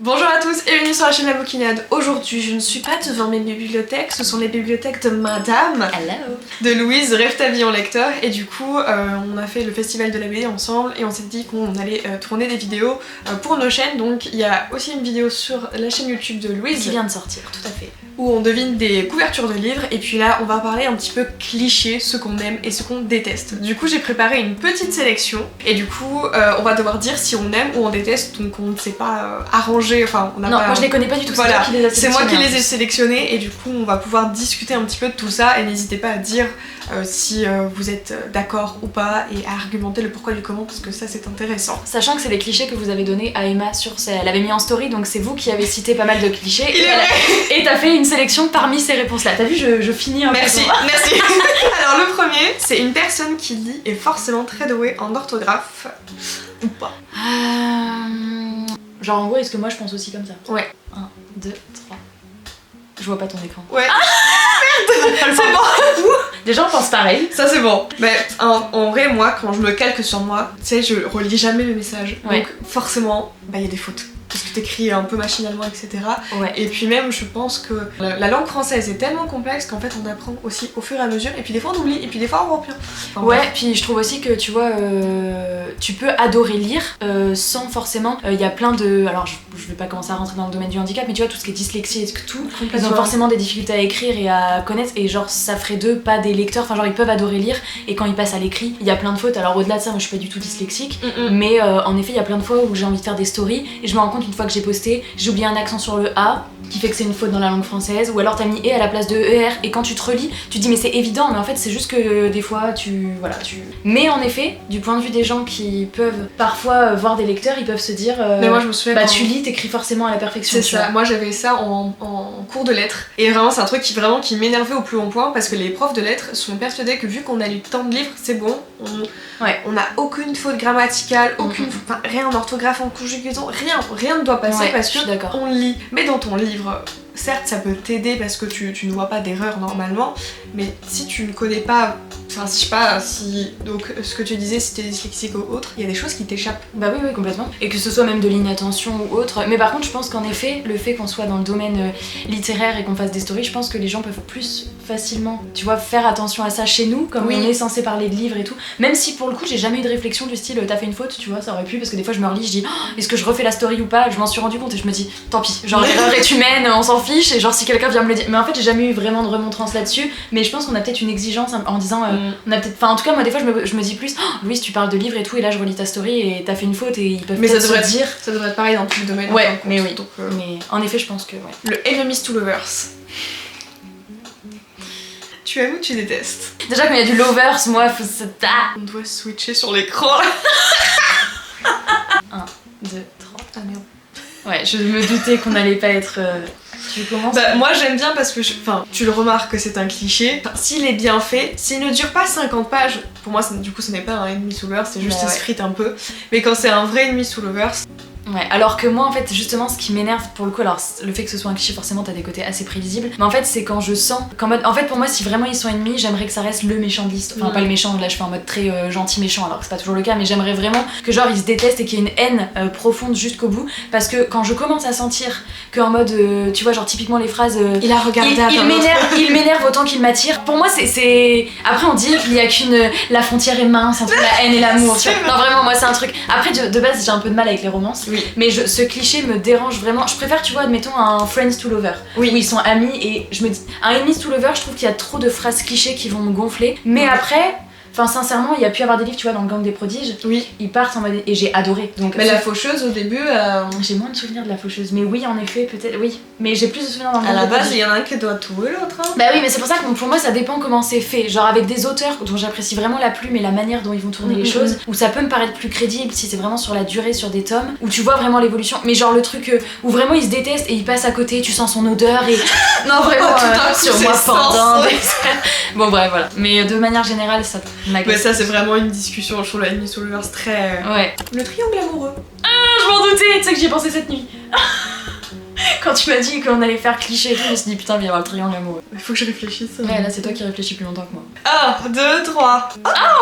Bonjour à tous et bienvenue sur la chaîne La Bouquinade. Aujourd'hui, je ne suis pas devant mes bibliothèques, ce sont les bibliothèques de Madame, Hello. de Louise, Rêve ta vie en lecteur. Et du coup, on a fait le festival de la BD ensemble et on s'est dit qu'on allait tourner des vidéos pour nos chaînes. Donc il y a aussi une vidéo sur la chaîne YouTube de Louise Qui vient de sortir, tout à fait. où on devine des couvertures de livres. Et puis là, on va parler un petit peu cliché, ce qu'on aime et ce qu'on déteste. Du coup, j'ai préparé une petite sélection et du coup, on va devoir dire si on aime ou on déteste. Donc on ne s'est pas arrangé. Enfin, on a Non, pas... moi je les connais pas du tout, Voilà, c'est moi qui les ai c'est sélectionnés. moi qui les ai sélectionnés et du coup on va pouvoir discuter un petit peu de tout ça et n'hésitez pas à dire si vous êtes d'accord ou pas et à argumenter le pourquoi du comment parce que ça c'est intéressant. Sachant que c'est les clichés que vous avez donnés à Emma elle avait mis en story, donc c'est vous qui avez cité pas mal de clichés et t'as fait une sélection parmi ces réponses là. T'as vu, je finis un peu. Merci. Alors le premier, c'est une personne qui lit et forcément très douée en orthographe ou pas. Genre en gros, est-ce que moi je pense aussi comme ça? Ouais. 1, 2, 3. Je vois pas ton écran. Ouais. Merde. C'est bon. Les gens pensent pareil. Ça c'est bon. Mais en vrai, moi, quand je me calque sur moi, tu sais, je relis jamais mes messages. Ouais. Donc forcément, bah il y a des fautes. Parce que t'écris un peu machinalement, etc. Ouais. Et puis même, je pense que la langue française est tellement complexe qu'en fait, on apprend aussi au fur et à mesure. Et puis des fois, on oublie. Et puis des fois, on reprend. Enfin, Ouais, bref. puis je trouve aussi que tu vois, tu peux adorer lire sans forcément. Il y a plein de. Alors je vais pas commencer à rentrer dans le domaine du handicap, mais tu vois, tout ce qui est dyslexie et tout, ils ont forcément des difficultés à écrire et à connaître, et genre ça ferait d'eux pas des lecteurs, enfin genre ils peuvent adorer lire, et quand ils passent à l'écrit, il y a plein de fautes. Alors au-delà de ça, moi je suis pas du tout dyslexique, mais en effet, il y a plein de fois où j'ai envie de faire des stories et je me rends compte une fois que j'ai posté, j'ai oublié un accent sur le A qui fait que c'est une faute dans la langue française, ou alors t'as mis E à la place de ER, et quand tu te relis, tu te dis mais c'est évident, mais en fait c'est juste que des fois tu... Mais en effet, du point de vue des gens qui peuvent parfois voir des lecteurs, ils peuvent se dire Mais moi, je me souviens bah quand- tu lis, t'écris forcément à la perfection. C'est tu ça, vois. moi j'avais ça en cours de lettres et vraiment c'est un truc qui m'énervait au plus haut point parce que les profs de lettres sont persuadés que vu qu'on a lu tant de livres, c'est bon, on a aucune faute grammaticale, enfin, rien en orthographe, en conjugaison, rien ne doit passer Ouais, parce je suis que d'accord. on lit. Mais dans ton livre, certes ça peut t'aider parce que tu ne vois pas d'erreur normalement, mais si tu ne connais pas, enfin je sais pas si, donc ce que tu disais si t'es dyslexique ou autre, il y a des choses qui t'échappent. Bah oui, complètement. Et que ce soit même de l'inattention ou autre. Mais par contre, je pense qu'en effet, le fait qu'on soit dans le domaine littéraire et qu'on fasse des stories, je pense que les gens peuvent plus facilement, tu vois, faire attention à ça chez nous, comme Oui. on est censé parler de livres et tout. Même si pour le coup, j'ai jamais eu de réflexion du style t'as fait une faute, tu vois, ça aurait pu, parce que des fois je me relis, je dis est-ce que je refais la story ou pas, je m'en suis rendu compte et je me dis tant pis, genre l'erreur est humaine, on s'en fiche, et genre si quelqu'un vient me le dire. Mais en fait, j'ai jamais eu vraiment de remontrance là-dessus, mais je pense qu'on a peut-être une exigence en disant on a peut-être, enfin en tout cas, moi des fois je me dis plus Louise, tu parles de livres et tout, et là je relis ta story et t'as fait une faute, et ils peuvent Mais ça peut-être devrait, se dire. ça devrait être pareil dans tous les domaines. Ouais, en fin de compte. mais oui. Donc, Mais en effet, je pense que ouais. le enemies to lovers. Tu aimes ou tu détestes? Déjà quand il y a du lovers, moi faut se... On doit switcher sur l'écran. 1, 2, 3. Ah merde. Ouais, je me doutais qu'on allait pas être... Tu commences? Bah moi j'aime bien parce que, enfin tu le remarques que c'est un cliché. Enfin, s'il est bien fait, s'il ne dure pas 50 pages, pour moi du coup ce n'est pas un enemies to lovers, c'est juste Bah il ouais. se frite un peu. Mais quand c'est un vrai enemies to lovers, Ouais, alors que moi en fait justement ce qui m'énerve pour le coup, alors le fait que ce soit un cliché forcément t'as des côtés assez prévisibles, mais en fait c'est quand je sens qu'en mode, en fait pour moi si vraiment ils sont ennemis, j'aimerais que ça reste le méchant de l'histoire, enfin pas le méchant, là je fais en mode très gentil méchant alors que c'est pas toujours le cas, mais j'aimerais vraiment que genre ils se détestent et qu'il y ait une haine profonde jusqu'au bout, parce que quand je commence à sentir que en mode tu vois genre typiquement les phrases il a regardé il m'énerve autant qu'il m'attire, pour moi c'est... Après on dit qu'il y a qu'une... La frontière est mince entre la haine et l'amour, tu vois. Non vraiment moi c'est un truc, après de base j'ai un peu de mal avec les romances. Oui. Mais ce cliché me dérange vraiment. Je préfère, tu vois, admettons un Friends to Lover, où ils sont amis, et je me dis, un Enemies to Lover, je trouve qu'il y a trop de phrases clichés qui vont me gonfler. Mais après, enfin sincèrement, il y a pu y avoir des livres, tu vois, dans le Gang des prodiges, Oui. ils partent en mode... Et j'ai adoré. Donc, Mais la faucheuse au début, j'ai moins de souvenirs de la faucheuse, mais oui, en effet, peut-être, oui. Mais j'ai plus de souvenirs dans le à Gang la des base prodiges. il y en a un qui doit tuer l'autre. Hein. Bah oui, mais c'est pour ça que pour moi ça dépend comment c'est fait. Genre avec des auteurs dont j'apprécie vraiment la plume et la manière dont ils vont tourner les choses, où ça peut me paraître plus crédible si c'est vraiment sur la durée, sur des tomes, où tu vois vraiment l'évolution. Mais genre le truc où vraiment ils se détestent et ils passent à côté, tu sens son odeur et... Non vraiment, tout d'un coup, sur c'est moi pendant... sens. Bon bref, voilà. Mais de manière générale, ça m'agace. Mais ça c'est vraiment une discussion, je trouve la enemies to lovers très... Ouais. Le triangle amoureux. Je m'en doutais, tu sais que j'y ai pensé cette nuit. Quand tu m'as dit qu'on allait faire cliché et tout, je me suis dit putain, il va y avoir le triangle amoureux. Il faut que je réfléchisse. Ouais, là c'est toi qui réfléchis plus longtemps que moi. 1, 2, 3.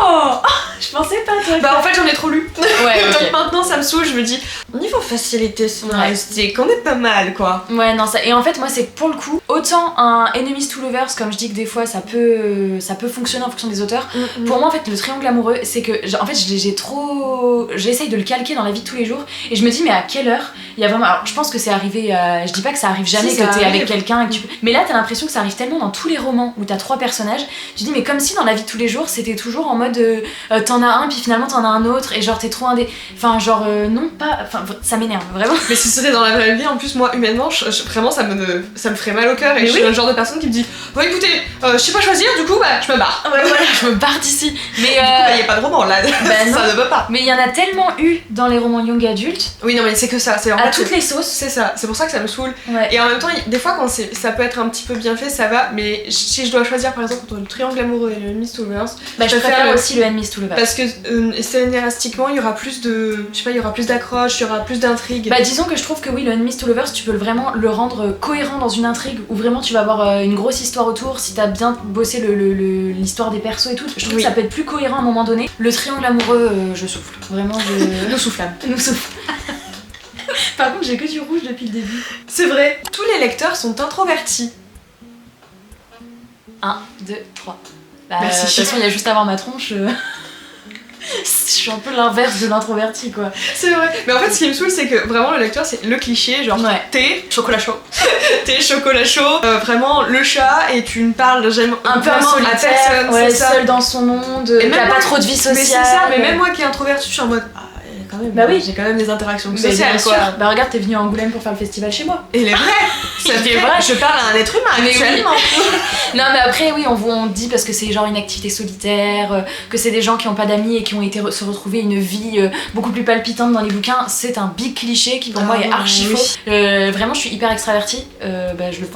Oh, je pensais pas toi. Bah en fait j'en ai trop lu. Ouais, ok. Donc maintenant ça me saoule, je me dis niveau facilité scénaristique, on est pas mal quoi. Ouais, non, ça. Et en fait, moi, c'est pour le coup, autant un Enemies to Lovers, comme je dis que des fois ça peut fonctionner en fonction des auteurs. Pour moi, en fait, le triangle amoureux, c'est que en fait, j'essaye de le calquer dans la vie de tous les jours et je me dis, mais à quelle heure il y a vraiment. Alors, je pense que c'est arrivé, je dis pas que ça arrive jamais, si, que ça t'es arrive. avec quelqu'un et que tu peux. Mais là, t'as l'impression que ça arrive tellement dans tous les romans où t'as 3 personnages. Tu dis, mais comme si dans la vie de tous les jours, c'était toujours en mode t'en as un, puis finalement t'en as un autre, et genre t'es trop indé. Enfin, genre, non, pas. Enfin, ça m'énerve, vraiment. Mais si ce serait dans la vraie vie, en plus, moi, humainement, vraiment, ça me ferait mal au cœur. Et Mais je suis oui. le genre de personne qui me dit bon, écoutez, je sais pas choisir, du coup, bah, je me barre. Ouais, voilà, je me barre d'ici. Mais Il y a pas de roman là, non. ça ne veut pas. Mais il y en a tellement eu dans les romans young adultes, Oui, non, mais c'est que ça, c'est à toutes les sauces. C'est ça, c'est pour ça que ça me saoule. Ouais. Et en même temps, des fois, quand ça peut être un petit peu bien fait, ça va. Mais si je dois choisir, par exemple, entre le triangle amoureux et le Enemies to Lovers, Bah, je préfère aussi le Enemies to Lovers. parce que scénaristiquement, il y aura plus de. Je sais pas, il y aura plus d'accroche, il y aura plus d'intrigue. Bah, disons que je trouve que oui, le Enemies to Lovers, tu peux vraiment le rendre cohérent dans une intrigue où vraiment tu vas avoir une grosse histoire autour. Si t'as bien bossé l'histoire des persos et tout, je trouve que ça peut être plus cohérent à un moment donné. Le triangle amoureux, je souffle. Vraiment, je. Nous soufflons. Nous souffle. Par contre, j'ai que du rouge depuis le début. C'est vrai. Tous les lecteurs sont introvertis. 1, 2, 3. Bah, Merci. de toute façon, il y a juste avant ma tronche. Je suis un peu l'inverse de l'introverti, quoi. C'est vrai. Mais en fait, ce qui me saoule, c'est que vraiment le lecteur, c'est le cliché, genre Ouais. thé, chocolat chaud. Thé, chocolat chaud. Vraiment le chat et tu ne parles jamais Un peu vraiment solitaire, à personne. ouais, c'est ça. seul dans son monde, Et qui même a moi, pas trop de vie sociale. Mais c'est ça. Mais même moi qui est introvertie, je suis en mode quand même. Bah oui. J'ai quand même des interactions Mais sociales, bien quoi. sûr. Bah regarde, t'es venu à Angoulême pour faire le festival chez moi. Et il est vrai. Il est vrai. Je parle à un être humain Mais oui. actuellement. Non mais après oui, on dit parce que c'est genre une activité solitaire, que c'est des gens qui ont pas d'amis et qui ont été se retrouver une vie beaucoup plus palpitante dans les bouquins. C'est un big cliché qui pour moi est archi oui. faux. Vraiment je suis hyper extravertie,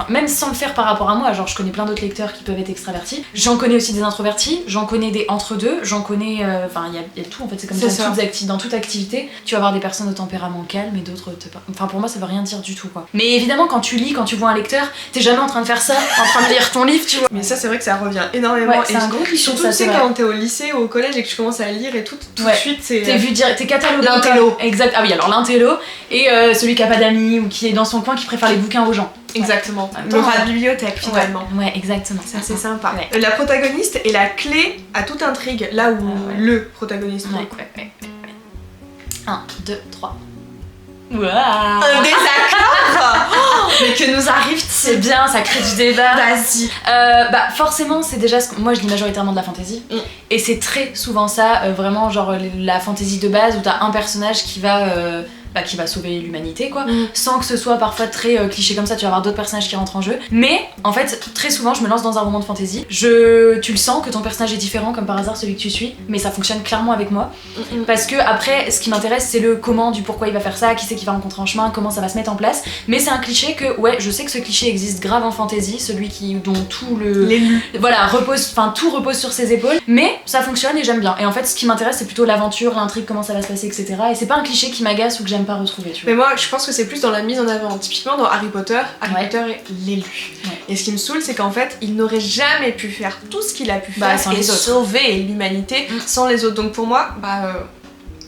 même sans le faire par rapport à moi, genre je connais plein d'autres lecteurs qui peuvent être extravertis. J'en connais aussi des introvertis, j'en connais des entre-deux, j'en connais, enfin il y a tout en fait, c'est comme ça, dans toute activité. Tu vas avoir des personnes au tempérament calme et d'autres enfin pour moi ça veut rien dire du tout quoi. Mais évidemment quand tu lis, quand tu vois un lecteur, t'es jamais en train de faire ça, en train de lire ton livre, tu vois. Mais ça, c'est vrai que ça revient énormément. Ouais, et c'est un gros cliché, surtout, ça, tu sais, c'est vrai. quand t'es au lycée ou au collège et que tu commences à lire et tout de suite, c'est. T'es vu direct, t'es catalogué. L'intello. Exact. Ah oui, alors l'intello et celui qui a pas d'amis ou qui est dans son coin qui préfère les bouquins aux gens. Exactement. Ouais. Le rat de bibliothèque finalement. Ouais, exactement. C'est assez sympa. Ouais. La protagoniste est la clé à toute intrigue, là où le protagoniste. Ouais. 1, 2, 3. Waouh. Un désaccord. Mais que nous arrive-t-il? C'est bien, ça crée du débat. Vas-y. Bah forcément c'est déjà moi je lis majoritairement de la fantasy et c'est très souvent ça, vraiment genre la fantasy de base où t'as un personnage qui va sauver l'humanité quoi, sans que ce soit parfois très cliché comme ça, tu vas avoir d'autres personnages qui rentrent en jeu. Mais en fait très souvent je me lance dans un roman de fantasy, tu le sens que ton personnage est différent comme par hasard celui que tu suis, mais ça fonctionne clairement avec moi parce que après ce qui m'intéresse c'est le comment, du pourquoi il va faire ça, qui c'est qu'il va rencontrer en chemin, comment ça va se mettre en place. Mais c'est un cliché que ouais je sais que ce cliché existe grave en fantasy, celui dont tout l'élu voilà tout repose sur ses épaules, mais ça fonctionne et j'aime bien. Et en fait ce qui m'intéresse c'est plutôt l'aventure, l'intrigue, comment ça va se passer, etc. Et c'est pas un cliché qui m'agace ou que j'aime pas retrouver, tu vois. Mais moi je pense que c'est plus dans la mise en avant. Typiquement dans Harry Potter est l'élu. Ouais. Et ce qui me saoule c'est qu'en fait il n'aurait jamais pu faire tout ce qu'il a pu Bah, faire sans et les autres. sauver l'humanité sans les autres. Donc pour moi,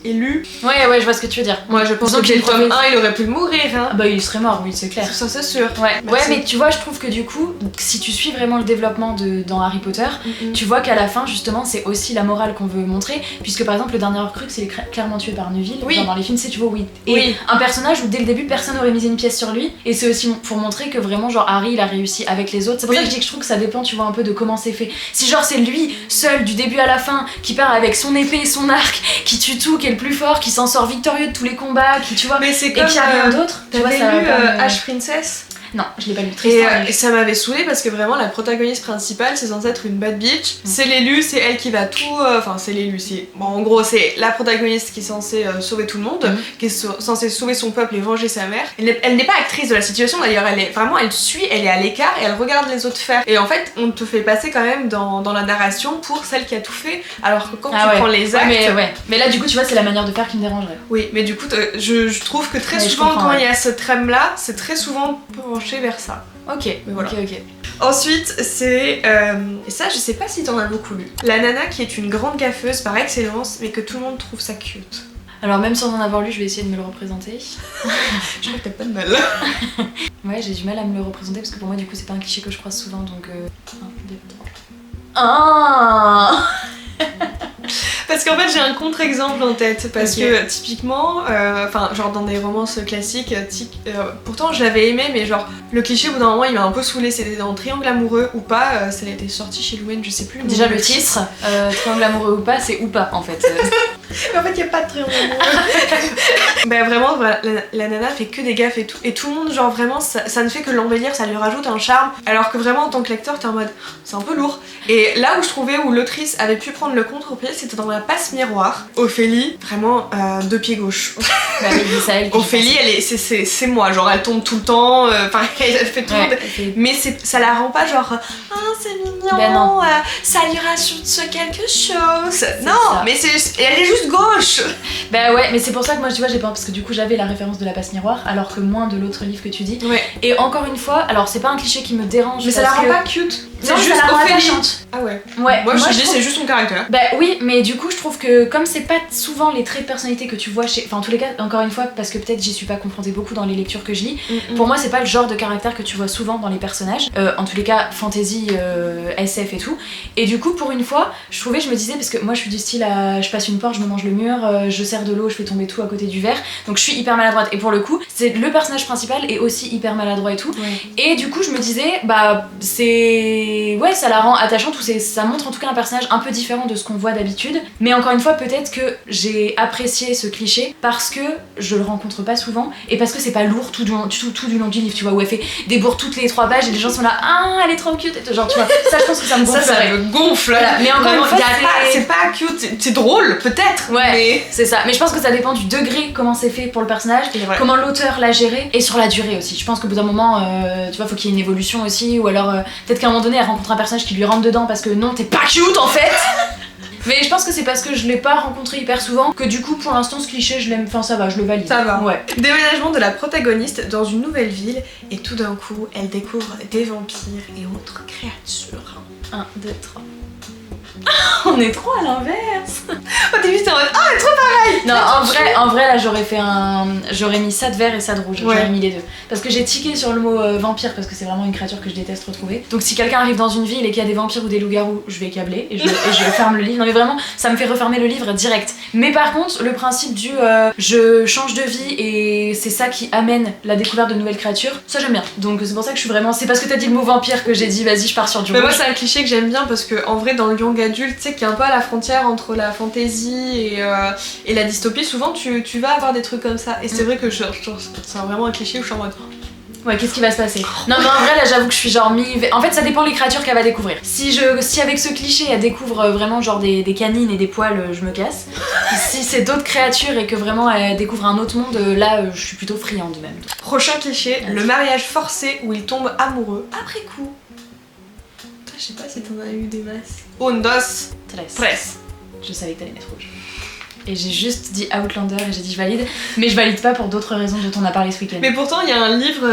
élu. Ouais, je vois ce que tu veux dire. Moi je pense Disons que qu'il le tome trouvait- 1 il aurait pu mourir hein. Bah il serait mort, oui c'est clair. Ça c'est sûr. Ouais, Merci. mais tu vois, je trouve que du coup, si tu suis vraiment le développement dans Harry Potter, tu vois qu'à la fin, justement, c'est aussi la morale qu'on veut montrer, puisque par exemple, le dernier Horcrux, il est clairement tué par Neville. Oui. Genre, dans les films, tu vois, oui. Et Oui. un personnage où dès le début, personne n'aurait misé une pièce sur lui, et c'est aussi pour montrer que vraiment, genre, Harry, il a réussi avec les autres. C'est pour ça que je dis que je trouve que ça dépend, tu vois, un peu de comment c'est fait. Si genre, c'est lui, seul, du début à la fin, qui part avec son épée et son arc, qui tue tout, qui est le plus fort, qui s'en sort victorieux de tous les combats, qui, tu vois, Mais c'est et comme qui a rien d'autre, tu vois, t'avais ça lu va pas me- Ash Princess. Non, je l'ai pas lu. Et ça m'avait saoulée parce que vraiment la protagoniste principale c'est censé être une bad bitch. C'est l'élu, c'est elle qui va tout. Enfin, c'est l'élu, c'est. Bon, en gros, c'est la protagoniste qui est censée sauver tout le monde, qui est censée sauver son peuple et venger sa mère. Elle n'est pas actrice de la situation d'ailleurs, elle est à l'écart et elle regarde les autres faire. Et en fait, on te fait passer quand même dans la narration pour celle qui a tout fait, alors que quand tu prends les actes. Mais là, du coup, tu vois, c'est la manière de faire qui me dérangerait. Oui, mais du coup, je trouve que très souvent, quand il y a ce trame-là, c'est très souvent penché vers ça. Ok, voilà. Ok. Ensuite, c'est. Et ça, je sais pas si t'en as beaucoup lu. La nana qui est une grande gaffeuse par excellence, mais que tout le monde trouve ça cute. Alors, même sans en avoir lu, je vais essayer de me le représenter. Je crois que t'as pas de mal. Ouais, j'ai du mal à me le représenter parce que pour moi, du coup, c'est pas un cliché que je croise souvent donc. 1, 2, 3. Ah Parce qu'en fait j'ai un contre-exemple en tête parce que typiquement, enfin genre dans des romances classiques, pourtant je l'avais aimé mais genre le cliché au bout d'un moment il m'a un peu saoulé, c'était dans Triangle amoureux ou pas, ça a été sorti chez Louane, je sais plus. Déjà le titre, Triangle amoureux ou pas, c'est ou pas en fait. Mais en fait il y a pas de triangle amoureux. Bah vraiment voilà, la nana fait que des gaffes et tout le monde genre vraiment ça ne fait que l'embellir, ça lui rajoute un charme alors que vraiment en tant que lecteur t'es en mode c'est un peu lourd. Et là où je trouvais où l'autrice avait pu prendre le contre-pied c'était dans La Passe Miroir. Ophélie, vraiment deux pieds gauche. Bah oui, c'est ça, elle. Ophélie, c'est moi, genre elle tombe tout le temps, enfin elle fait tout le monde. Mais ça la rend pas genre c'est mignon, ben non. Ça lui rajoute quelque chose. Non, mais elle est juste gauche. Bah ouais, mais c'est pour ça que moi tu vois j'ai peur parce que du coup j'avais la référence de La Passe Miroir alors que moins de l'autre livre que tu dis. Ouais. Et encore une fois, alors c'est pas un cliché qui me dérange. Mais ça la rend pas cute. C'est juste Ophélie. Ah ouais. Ouais. Moi je dis c'est juste son caractère. Bah oui, mais du coup je trouve que comme c'est pas souvent les traits de personnalité que tu vois chez, enfin en tous les cas encore une fois parce que peut-être j'y suis pas confrontée beaucoup dans les lectures que je lis. Pour moi c'est pas le genre de caractère que tu vois souvent dans les personnages. En tous les cas fantasy, SF et tout. Et du coup pour une fois je me disais parce que moi je suis du style à je passe une porte, je me mange le mur, je sers de l'eau, je fais tomber tout à côté du verre. Donc je suis hyper maladroite et pour le coup c'est le personnage principal est aussi hyper maladroit et tout. Et du coup je me disais bah c'est ouais ça la rend attachante ou ça montre en tout cas un personnage un peu différent de ce qu'on voit d'habitude. Mais encore une fois peut-être que j'ai apprécié ce cliché parce que je le rencontre pas souvent et parce que c'est pas lourd tout du long du livre, tu vois, où elle fait des bourres toutes les 3 pages et les gens sont là ah elle est trop cute et genre tu vois ça je pense que ça me gonfle. Ça me gonfle. Voilà. Mais encore une fois c'est pas cute, c'est drôle peut-être. Ouais mais... c'est ça. Mais je pense que ça dépend du degré comment c'est fait pour le personnage, comment l'auteur l'a géré et sur la durée aussi. Je pense qu'au bout d'un moment tu vois faut qu'il y ait une évolution aussi ou alors peut-être qu'à un moment donné elle rencontre un personnage qui lui rentre dedans parce que non t'es pas cute en fait. Mais je pense que c'est parce que je l'ai pas rencontré hyper souvent que du coup pour l'instant ce cliché je l'aime, enfin ça va, je le valide. Ça va. Ouais. Déménagement de la protagoniste dans une nouvelle ville et tout d'un coup elle découvre des vampires et autres créatures. 1, 2, 3. On est trop à l'inverse. Au début t'es en mode elle est trop pareil. Non en vrai là j'aurais mis ça de vert et ça de rouge, j'aurais mis les deux. Parce que j'ai tiqué sur le mot vampire parce que c'est vraiment une créature que je déteste retrouver. Donc si quelqu'un arrive dans une ville et qu'il y a des vampires ou des loups-garous, je vais câbler et je ferme le livre. Non mais vraiment ça me fait refermer le livre direct. Mais par contre le principe du je change de vie et c'est ça qui amène la découverte de nouvelles créatures, ça j'aime bien. Donc c'est pour ça que je suis vraiment, c'est parce que t'as dit le mot vampire que j'ai dit vas-y je pars sur du rouge. Mais moi c'est un cliché que j'aime bien parce que en vrai dans le young adulte tu sais qui est un peu à la frontière entre la fantasy et la dystopie, souvent tu vas avoir des trucs comme ça et c'est vrai que c'est vraiment un cliché où je suis en mode ouais qu'est-ce qui va se passer. Non mais en vrai là j'avoue que je suis genre en fait ça dépend les créatures qu'elle va découvrir. Si avec ce cliché elle découvre vraiment genre des canines et des poils, je me casse. Si c'est d'autres créatures et que vraiment elle découvre un autre monde, là je suis plutôt friande même. Prochain cliché, le mariage forcé où ils tombent amoureux après coup. Je sais pas si t'en as eu des masses. Un, dos, tres. Je savais que t'allais mettre rouge. Et j'ai juste dit Outlander et j'ai dit je valide, mais je valide pas pour d'autres raisons dont on a parlé ce week-end. Mais pourtant il y a un livre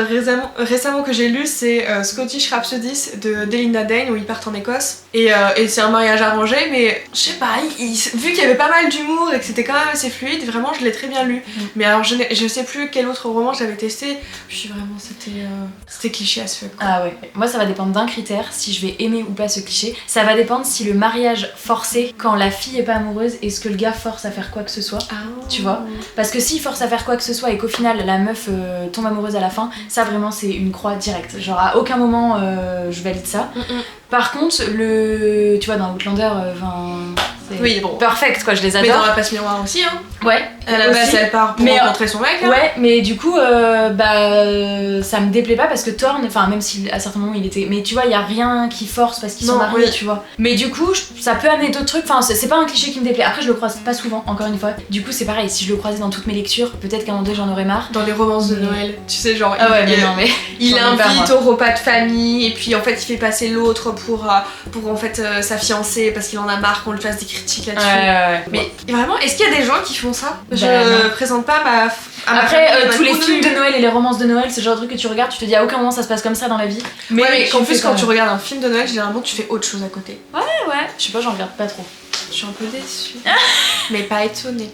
récemment que j'ai lu, c'est Scottish Rhapsodies de Delinda Dane où ils partent en Écosse et c'est un mariage arrangé mais je sais pas, vu qu'il y avait pas mal d'humour et que c'était quand même assez fluide, vraiment je l'ai très bien lu. Mais alors je sais plus quel autre roman j'avais testé, puis vraiment c'était cliché à ce fuck. Ah ouais, moi ça va dépendre d'un critère, si je vais aimer ou pas ce cliché. Ça va dépendre si le mariage forcé, quand la fille est pas amoureuse, est-ce que le gars force à faire quoi que ce soit, tu vois. Parce que s'il force à faire quoi que ce soit et qu'au final la meuf tombe amoureuse à la fin, ça vraiment c'est une croix directe. Genre à aucun moment je valide ça. Par contre, tu vois dans Outlander, Oui, bon. perfectes quoi, je les Mais dans adore. la passe miroir aussi, hein. Ouais. À la base, aussi. elle part pour Mais, rencontrer son mec. Hein. Ouais, mais du coup, ça me déplaît pas parce que Thorne, enfin, même si à certains moments il était. Mais tu vois, il y a rien qui force parce qu'ils sont Non, mariés, oui. tu vois. Mais du coup, ça peut amener d'autres trucs. Enfin, c'est pas un cliché qui me déplaît. Après, je le croise pas souvent, encore une fois. Du coup, c'est pareil, si je le croisais dans toutes mes lectures, peut-être qu'à un moment donné, j'en aurais marre. Dans les romances de Mais- Noël, tu sais, genre. Ah ouais, mais non, mais. Il j'en ai pas, invite moi. au repas de famille et puis en fait il fait passer l'autre pour en fait sa fiancée parce qu'il en a marre qu'on lui fasse des critiques là-dessus. Ouais. Mais vraiment, est-ce qu'il y a des gens qui font ça? Je non. présente pas à ma Après, famille, tous les ma films de cousine. Noël et les romances de Noël, c'est le genre de truc que tu regardes, tu te dis à aucun moment ça se passe comme ça dans la vie. Mais, ouais, mais tu en le plus fais quand tu même. regardes un film de Noël, généralement tu fais autre chose à côté. Ouais, je sais pas, j'en regarde pas trop. Je suis un peu déçue. Mais pas étonnée.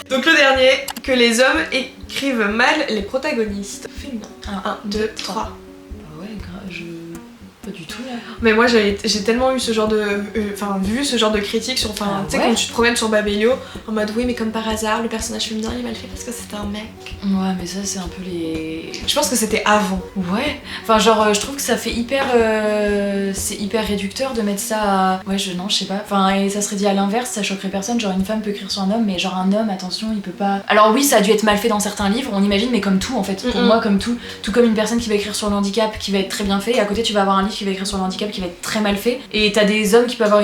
Donc le dernier, que les hommes écrivent mal les protagonistes féminins. 1, 2, 3. Bah ouais, je. Pas du tout là. Mais moi j'ai tellement eu ce genre de. Enfin, vu ce genre de critiques sur. Enfin, Ah tu sais, ouais. quand tu te promènes sur Babelio, en mode oui, mais comme par hasard, le personnage féminin il est mal fait parce que c'était un mec. Ouais, mais ça, c'est un peu les. Je pense que c'était avant. Ouais. Enfin, genre, je trouve que ça fait hyper. C'est hyper réducteur de mettre ça à. Ouais, je sais pas. Enfin, et ça serait dit à l'inverse, ça choquerait personne. Genre, une femme peut écrire sur un homme, mais genre, un homme, attention, il peut pas. Alors, oui, ça a dû être mal fait dans certains livres, on imagine, mais comme tout en fait. Pour moi, comme tout. Tout comme une personne qui va écrire sur le handicap qui va être très bien fait, et à côté, tu vas avoir un livre qui va écrire sur le handicap qui va être très mal fait. Et t'as des hommes qui peuvent avoir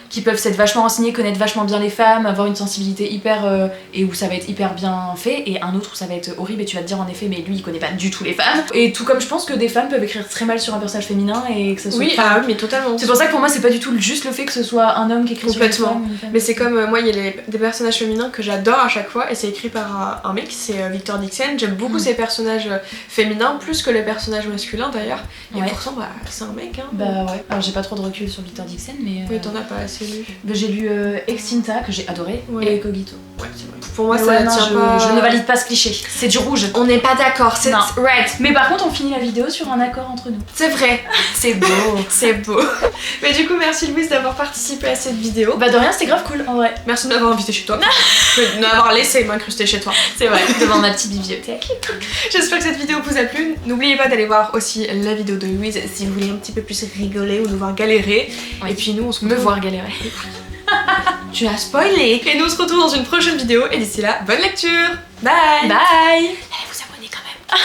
qui peuvent s'être vachement renseignés, connaître vachement bien les femmes, avoir une sensibilité hyper. Et où ça va être hyper bien fait, et un autre où ça va être horrible, et tu vas te dire en effet, mais lui, il connaît pas du tout les femmes. Et tout comme je pense que des femmes peuvent écrire très mal sur un personnage féminin et que ça soit. Oui, ah oui, mais totalement. C'est pour ça que pour moi, c'est pas du tout juste le fait que ce soit un homme qui écrit sur une Complètement. femme. Une femme. Mais c'est comme moi, il y a des personnages féminins que j'adore à chaque fois et c'est écrit par un mec, c'est Victor Dixon. J'aime beaucoup ses personnages féminins, plus que les personnages masculins d'ailleurs. Et Ouais. pourtant, bah, c'est un mec. Hein. Bah ouais. Alors j'ai pas trop de recul sur Victor Dixon, mais. Oui, t'en as pas assez lu. Bah, j'ai lu Extinta, que j'ai adoré, Ouais. et Cogito. Ouais, c'est vrai. Pour moi, Mais ça ouais, non, tient je, pas. je ne valide pas ce cliché. C'est du rouge. On n'est pas d'accord, c'est Non. red. Mais par contre, on finit la vidéo sur un accord entre nous. C'est vrai. C'est beau. C'est beau. Mais du coup, merci Louise d'avoir participé à cette vidéo. Bah de rien, c'était grave cool en vrai. Merci de m'avoir invité chez toi. De m'avoir laissé m'incruster chez toi. C'est vrai, devant ma petite bibliothèque. J'espère que cette vidéo vous a plu. N'oubliez pas d'aller voir aussi la vidéo de Louise si vous voulez un petit peu plus rigoler ou nous voir galérer. Oui. Et puis nous, on se Me retrouve. voir galérer. Tu as spoilé. Et nous, on se retrouve dans une prochaine vidéo. Et d'ici là, bonne lecture. Bye. Bye. Allez vous abonner quand même.